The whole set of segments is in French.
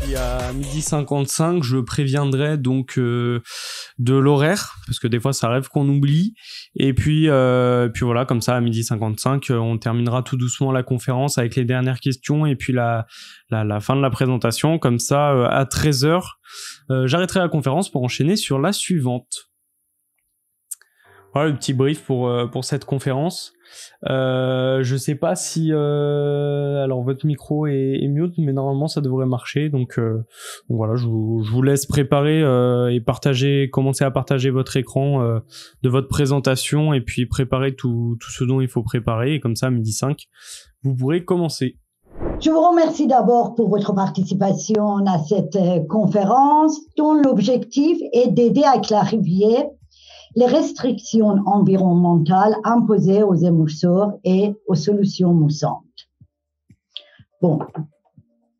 puis à 12h55, je préviendrai donc de l'horaire, parce que des fois ça arrive qu'on oublie. Et puis voilà, comme ça à 12h55, on terminera tout doucement la conférence avec les dernières questions et puis la fin de la présentation. Comme ça, à 13h, j'arrêterai la conférence pour enchaîner sur la suivante. Voilà le petit brief pour cette conférence. Je sais pas si alors votre micro est mute, mais normalement ça devrait marcher. Donc voilà, je vous laisse préparer et commencer à partager votre écran de votre présentation et puis préparer tout ce dont il faut préparer. Et comme ça, à 12h05, vous pourrez commencer. Je vous remercie d'abord pour votre participation à cette conférence dont l'objectif est d'aider à clarifier les restrictions environnementales imposées aux émousseurs et aux solutions moussantes. Bon,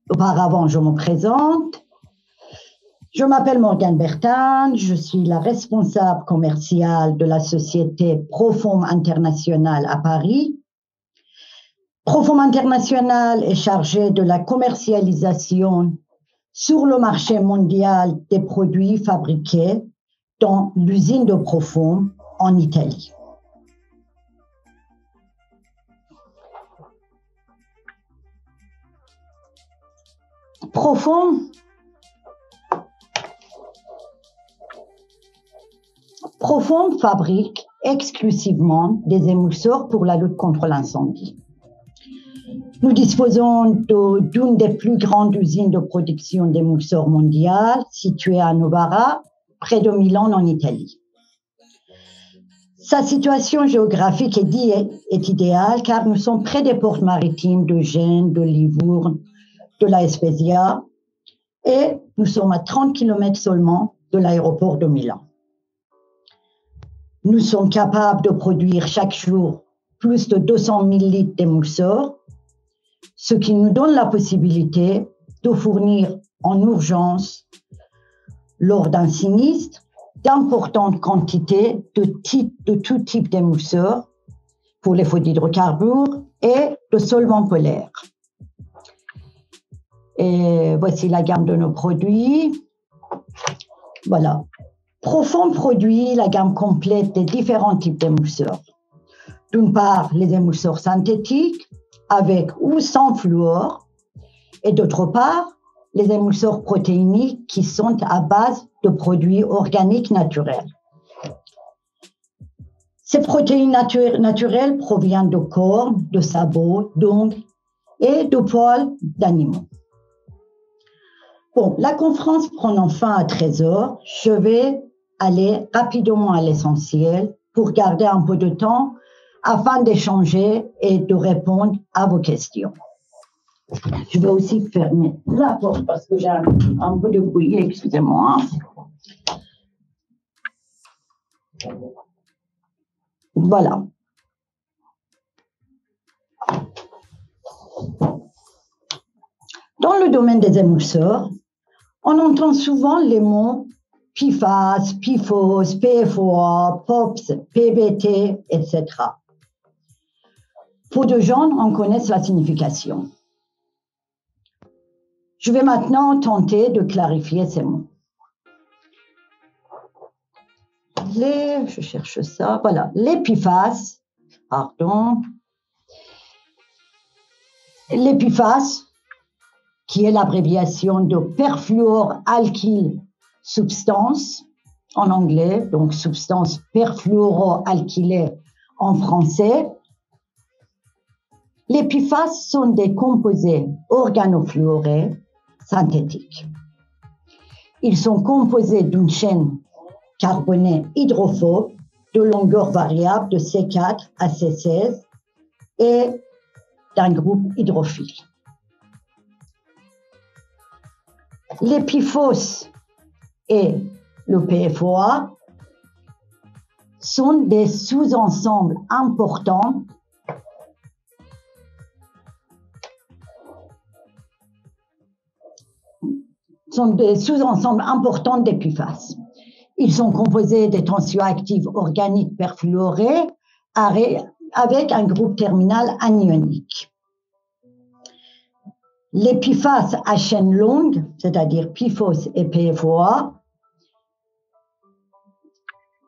auparavant, je me présente. Je m'appelle Morgane Bertin, je suis la responsable commerciale de la société Proform International à Paris. Proform International est chargée de la commercialisation sur le marché mondial des produits fabriqués dans l'usine de Proform en Italie. Proform fabrique exclusivement des émousseurs pour la lutte contre l'incendie. Nous disposons d'une des plus grandes usines de production d'émousseurs mondiales située à Novara, près de Milan en Italie. Sa situation géographique est idéale car nous sommes près des ports maritimes de Gênes, de Livourne, de la Spezia et nous sommes à 30 km seulement de l'aéroport de Milan. Nous sommes capables de produire chaque jour plus de 200 000 litres d'émousseurs, ce qui nous donne la possibilité de fournir en urgence lors d'un sinistre, d'importantes quantités de tout type d'émousseurs pour les feux d'hydrocarbures et de solvants polaires. Et voici la gamme de nos produits. Voilà. Proform produit la gamme complète des différents types d'émousseurs. D'une part, les émousseurs synthétiques avec ou sans fluor et d'autre part, les émousseurs protéiniques qui sont à base de produits organiques naturels. Ces protéines naturelles proviennent de cornes, de sabots, d'ongles et de poils d'animaux. Bon, la conférence prenant fin à 13h, je vais aller rapidement à l'essentiel pour garder un peu de temps afin d'échanger et de répondre à vos questions. Je vais aussi fermer la porte parce que j'ai un peu de bruit, excusez-moi. Voilà. Dans le domaine des émousseurs, on entend souvent les mots PFAS, PFOS, PFOA, POPs, PBT, etc. Peu de gens en connaissent la signification. Je vais maintenant tenter de clarifier ces mots. Je cherche ça, voilà. Les PFAS, les PFAS, qui est l'abréviation de perfluoroalkyl substance en anglais, donc substance perfluoroalkylée en français. Les PFAS sont des composés organofluorés synthétiques. Ils sont composés d'une chaîne carbonée hydrophobe de longueur variable de C4 à C16 et d'un groupe hydrophile. Les PFOS et le PFOA sont des sous-ensembles importants des PFAS. Ils sont composés des tensioactifs organiques perfluorés avec un groupe terminal anionique. Les PFAS à chaîne longue, c'est-à-dire PFOS et PFOA,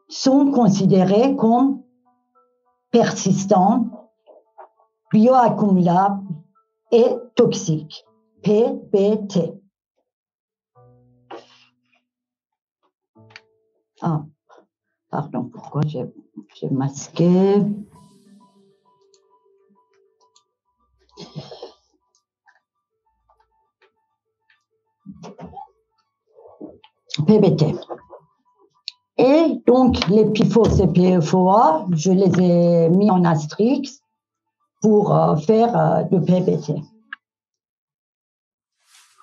sont considérés comme persistants, bioaccumulables et toxiques, PBT. Ah, pardon, pourquoi j'ai masqué? PBT. Et donc, les PFOS et PFOA, je les ai mis en astérisque pour faire de PBT.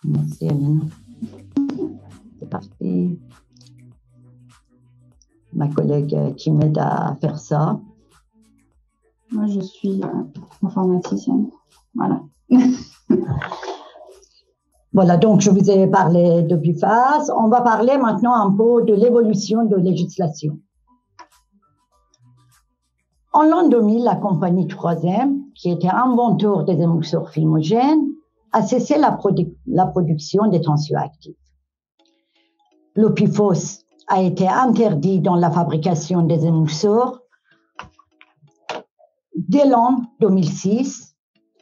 Merci, Alina. C'est parti. Ma collègue qui m'aide à faire ça. Moi, je suis informaticienne. Voilà. Voilà, donc je vous ai parlé de PFAS. On va parler maintenant un peu de l'évolution de législation. En l'an 2000, la compagnie 3M, qui était inventeur des émulseurs fumogènes, a cessé la production des tensioactifs. Le PFOS a été interdit dans la fabrication des émulseurs dès l'an 2006,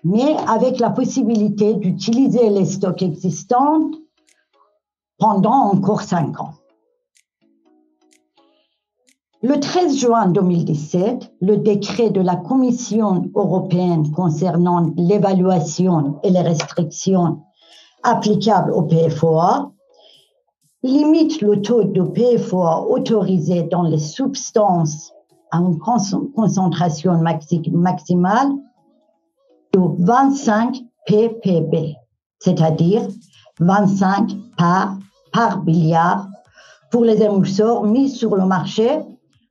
mais avec la possibilité d'utiliser les stocks existants pendant encore 5 ans. Le 13 juin 2017, le décret de la Commission européenne concernant l'évaluation et les restrictions applicables au PFOA limite le taux de PFOA autorisé dans les substances à une concentration maximale de 25 ppb, c'est-à-dire 25 par milliard pour les émulseurs mis sur le marché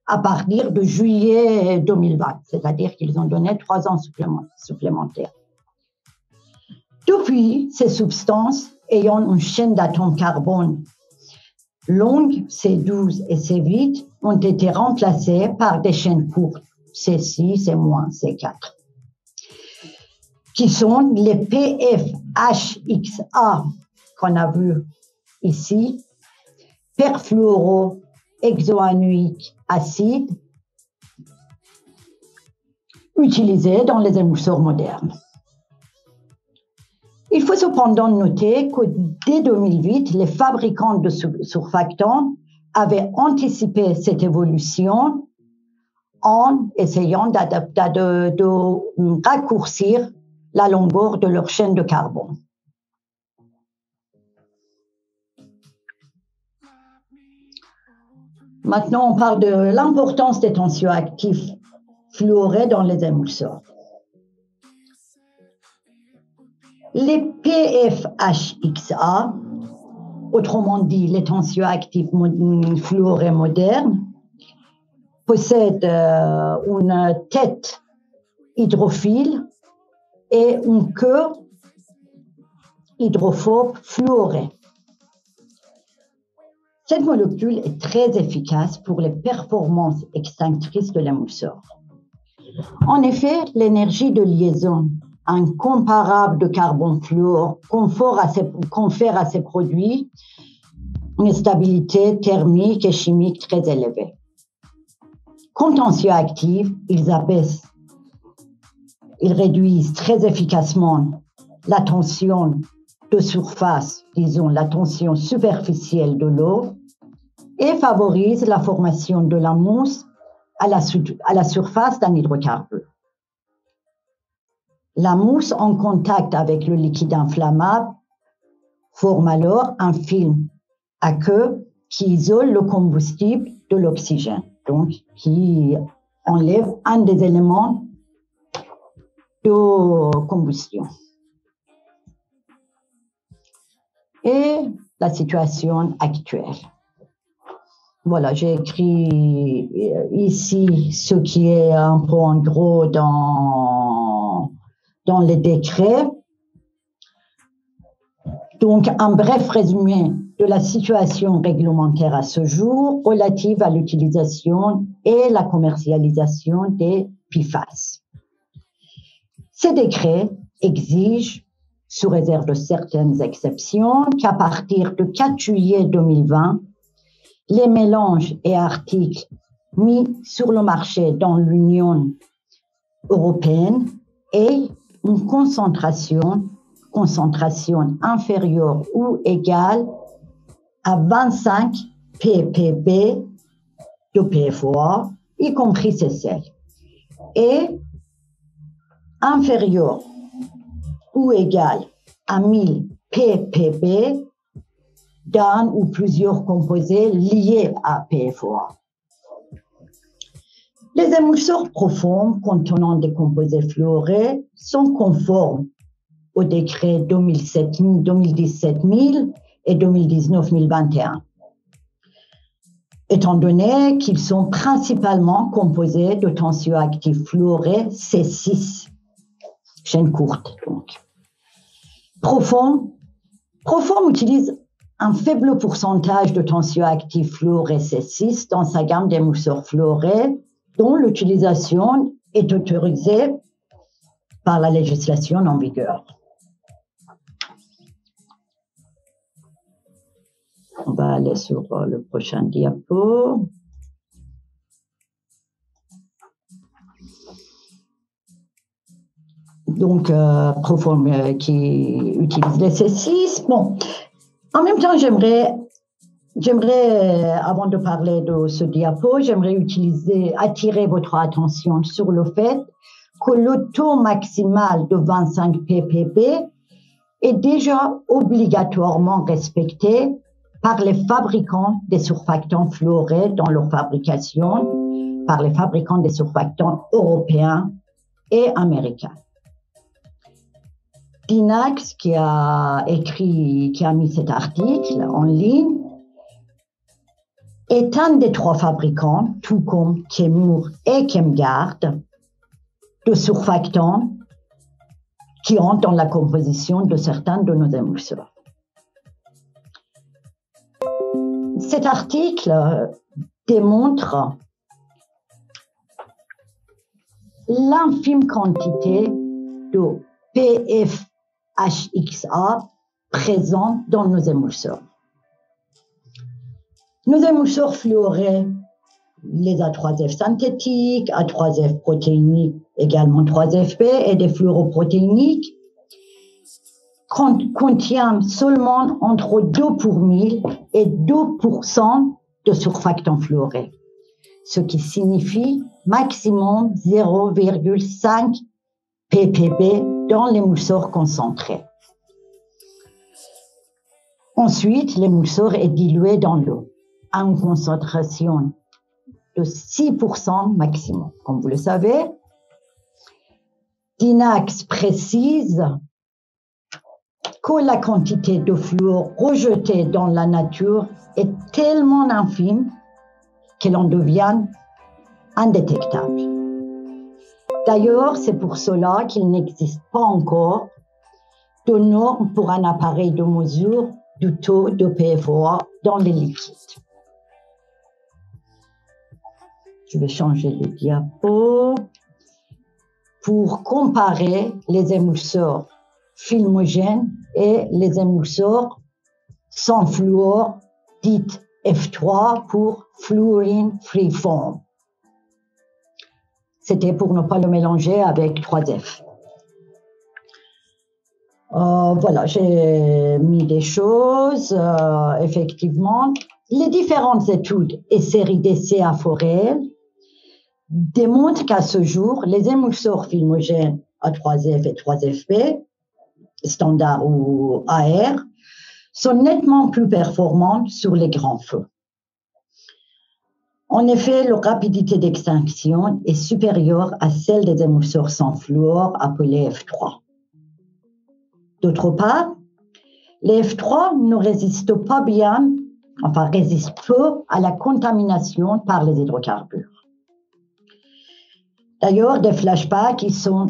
à partir de juillet 2020, c'est-à-dire qu'ils ont donné 3 ans supplémentaires. Depuis, ces substances ayant une chaîne d'atomes carbone longue, C12 et C8, ont été remplacées par des chaînes courtes, C6, C-, C4, qui sont les PFHXA qu'on a vu ici, perfluorohexanoïque acide, utilisés dans les émulseurs modernes. Il faut cependant noter que dès 2008, les fabricants de surfactants avaient anticipé cette évolution en essayant de raccourcir la longueur de leur chaîne de carbone. Maintenant, on parle de l'importance des tensioactifs fluorés dans les émulseurs. Les PFHXA, autrement dit les tensioactifs fluorés modernes, possèdent une tête hydrophile et une queue hydrophobe fluorée. Cette molécule est très efficace pour les performances extinctrices de l'émulseur. En effet, l'énergie de liaison incomparable de carbone fluor confère à ces produits une stabilité thermique et chimique très élevée. Comme tensioactifs, ils réduisent très efficacement la tension de surface, disons la tension superficielle de l'eau, et favorisent la formation de la mousse à la surface d'un hydrocarbure. La mousse en contact avec le liquide inflammable forme alors un film à queue qui isole le combustible de l'oxygène, donc qui enlève un des éléments de combustion. Et la situation actuelle. Voilà, j'ai écrit ici ce qui est un peu en gros dans les décrets. Donc, un bref résumé de la situation réglementaire à ce jour relative à l'utilisation et la commercialisation des PFAS. Ces décrets exigent sous réserve de certaines exceptions, qu'à partir du 4 juillet 2020, les mélanges et articles mis sur le marché dans l'Union européenne aient une concentration inférieure ou égale à 25 ppb de PFOA, y compris ces sels, et inférieure ou égale à 1000 ppb d'un ou plusieurs composés liés à PFOA. Les émulseurs profonds contenant des composés fluorés sont conformes aux décrets 2017-1000 et 2019-1021, étant donné qu'ils sont principalement composés de tensioactifs fluorés C6, chaîne courte donc. Profond utilise un faible pourcentage de tensioactifs fluorés C6 dans sa gamme d'émulseurs fluorés dont l'utilisation est autorisée par la législation en vigueur. On va aller sur le prochain diapo. Donc, Proform qui utilise les C6. Bon, en même temps, j'aimerais, avant de parler de ce diapo, j'aimerais attirer votre attention sur le fait que le taux maximal de 25 ppb est déjà obligatoirement respecté par les fabricants des surfactants fluorés dans leur fabrication, par les fabricants des surfactants européens et américains. Dinax, qui a mis cet article en ligne, est un des 3 fabricants, tout comme Chemours et Chemgard, de surfactants qui entrent dans la composition de certains de nos émulseurs. Cet article démontre l'infime quantité de PFHXA présente dans nos émulseurs. Nos émulseurs fluorés, les A3F synthétiques, A3F protéiniques, également 3FP et des fluoroprotéiniques, contiennent seulement entre 2 pour 1000 et 2% de surfactants fluorés, ce qui signifie maximum 0,5 ppb dans l'émulseur concentré. Ensuite, l'émulseur est dilué dans l'eau à une concentration de 6% maximum. Comme vous le savez, Dinax précise que la quantité de fluor rejetée dans la nature est tellement infime qu'elle en devient indétectable. D'ailleurs, c'est pour cela qu'il n'existe pas encore de normes pour un appareil de mesure du taux de PFOA dans les liquides. Je vais changer le diapo pour comparer les émulseurs filmogènes et les émulseurs sans fluor, dites F3 pour Fluorine Freeform. C'était pour ne pas le mélanger avec 3F. Voilà, j'ai mis des choses, effectivement. Les différentes études et séries d'essais à faux réel démontrent qu'à ce jour, les émulseurs filmogènes A3F et 3FP, standard ou AR, sont nettement plus performants sur les grands feux. En effet, leur rapidité d'extinction est supérieure à celle des émulseurs sans fluor appelés F3. D'autre part, les F3 ne résistent pas bien, enfin résistent peu à la contamination par les hydrocarbures. D'ailleurs, des flashbacks qui sont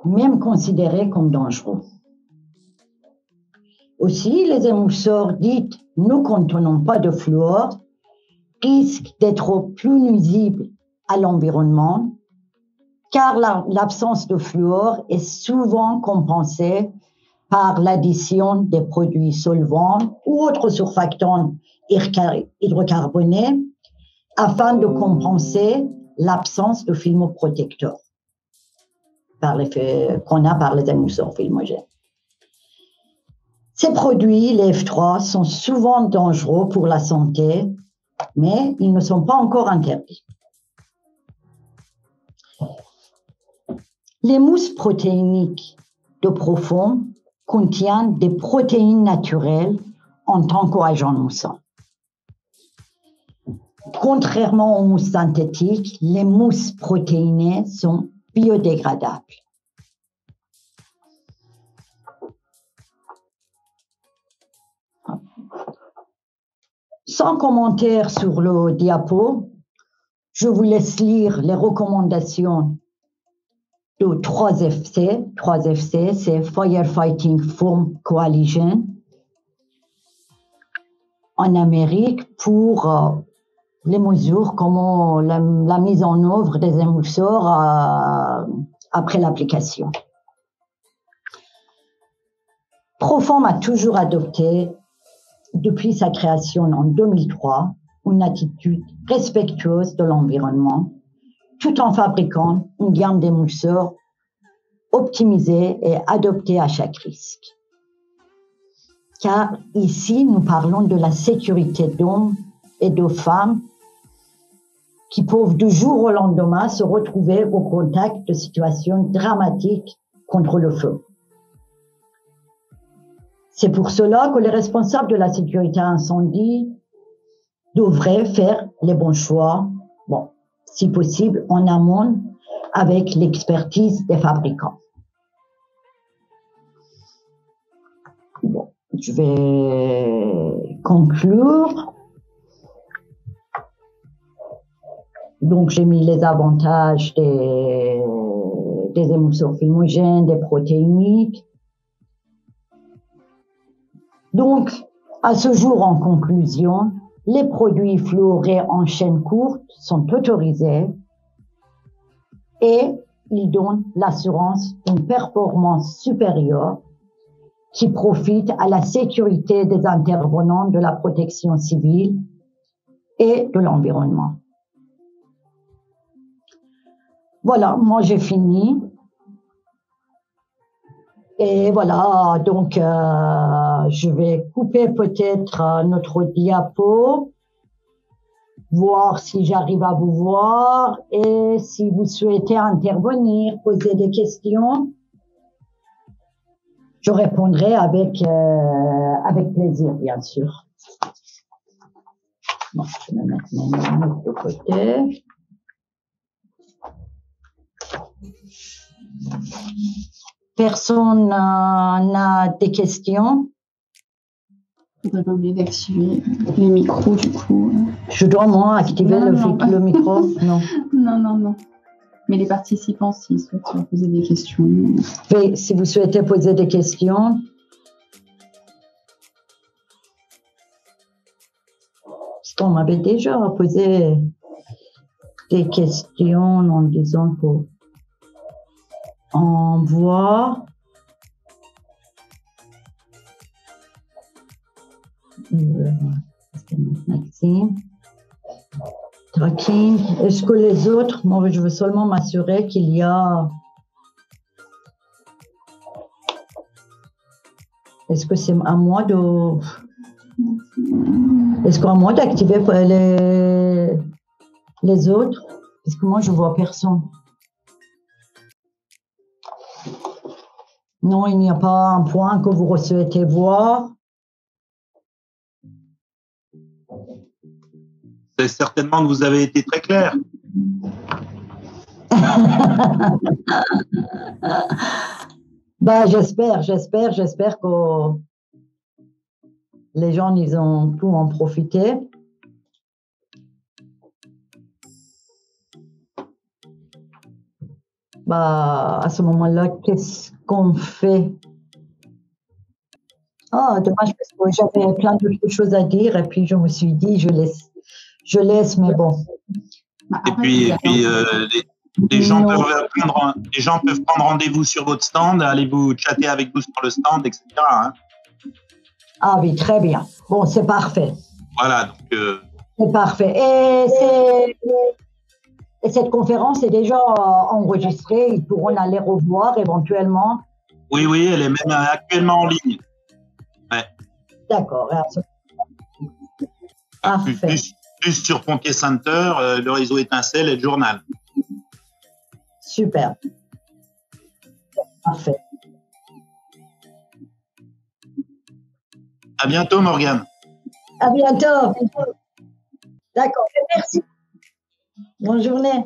même considérés comme dangereux. Aussi, les émulseurs dits ne contenant pas de fluor risquent d'être plus nuisibles à l'environnement car l'absence de fluor est souvent compensée par l'addition des produits solvants ou autres surfactants hydrocarbonés afin de compenser l'absence de filmoprotecteurs qu'on a par les émulseurs filmogènes. Ces produits, les F3, sont souvent dangereux pour la santé, mais ils ne sont pas encore interdits. Les mousses protéiniques de Proform contiennent des protéines naturelles en tant qu'agent moussant. Contrairement aux mousses synthétiques, les mousses protéinées sont biodégradables. Sans commentaire sur le diapo, je vous laisse lire les recommandations de 3FC. 3FC, c'est Firefighting Foam Coalition en Amérique pour les mesures, comment la mise en œuvre des émulseurs après l'application. Proform a toujours adopté, depuis sa création en 2003, une attitude respectueuse de l'environnement, tout en fabriquant une gamme d'émulseurs optimisée et adaptée à chaque risque. Car ici, nous parlons de la sécurité d'hommes et de femmes qui peuvent du jour au lendemain se retrouver au contact de situations dramatiques contre le feu. C'est pour cela que les responsables de la sécurité incendie devraient faire les bons choix, bon, si possible en amont avec l'expertise des fabricants. Bon, je vais conclure. Donc, j'ai mis les avantages des émulseurs filmogènes, des protéiniques. Donc, à ce jour, en conclusion, les produits fluorés en chaîne courte sont autorisés et ils donnent l'assurance d'une performance supérieure qui profite à la sécurité des intervenants de la protection civile et de l'environnement. Voilà, moi j'ai fini. Et voilà, donc je vais couper peut-être notre diapo, voir si j'arrive à vous voir et si vous souhaitez intervenir, poser des questions, je répondrai avec plaisir, bien sûr. Bon, je vais mettre mes notes de côté. Personne n'a des questions? Vous n'avez pas oublié d'activer les micros, du coup. Je dois, moi, activer le micro? Non. Non. Mais les participants, s'ils souhaitent poser des questions. Oui, si vous souhaitez poser des questions. Parce qu'on m'avait déjà posé des questions en disant que on voit Maxime, tracking. Est-ce que les autres, moi je veux seulement m'assurer qu'il y a. Est-ce que c'est à moi de. Est-ce qu'à moi d'activer les autres? Parce que moi je vois personne. Non, il n'y a pas un point que vous souhaitez voir. C'est certainement que vous avez été très clair. Bah, j'espère que les gens, ils ont pu en profiter. Bah, à ce moment-là, qu'est-ce qu'on fait? Ah, dommage, parce que j'avais plein d'autres choses à dire et puis je me suis dit, je laisse, mais bon. Et puis Les gens, Non. peuvent prendre rendez-vous sur votre stand, aller vous chatter avec vous sur le stand, etc. hein. Ah oui, très bien. Bon, c'est parfait. Voilà, donc C'est parfait. Et cette conférence est déjà enregistrée. Ils pourront aller revoir éventuellement. oui, elle est même actuellement en ligne. D'accord. Parfait. Plus sur Pompier Center, le réseau Étincelle et le journal. Super. Parfait. À bientôt, Morgane. À bientôt. D'accord. Merci. Bonne journée.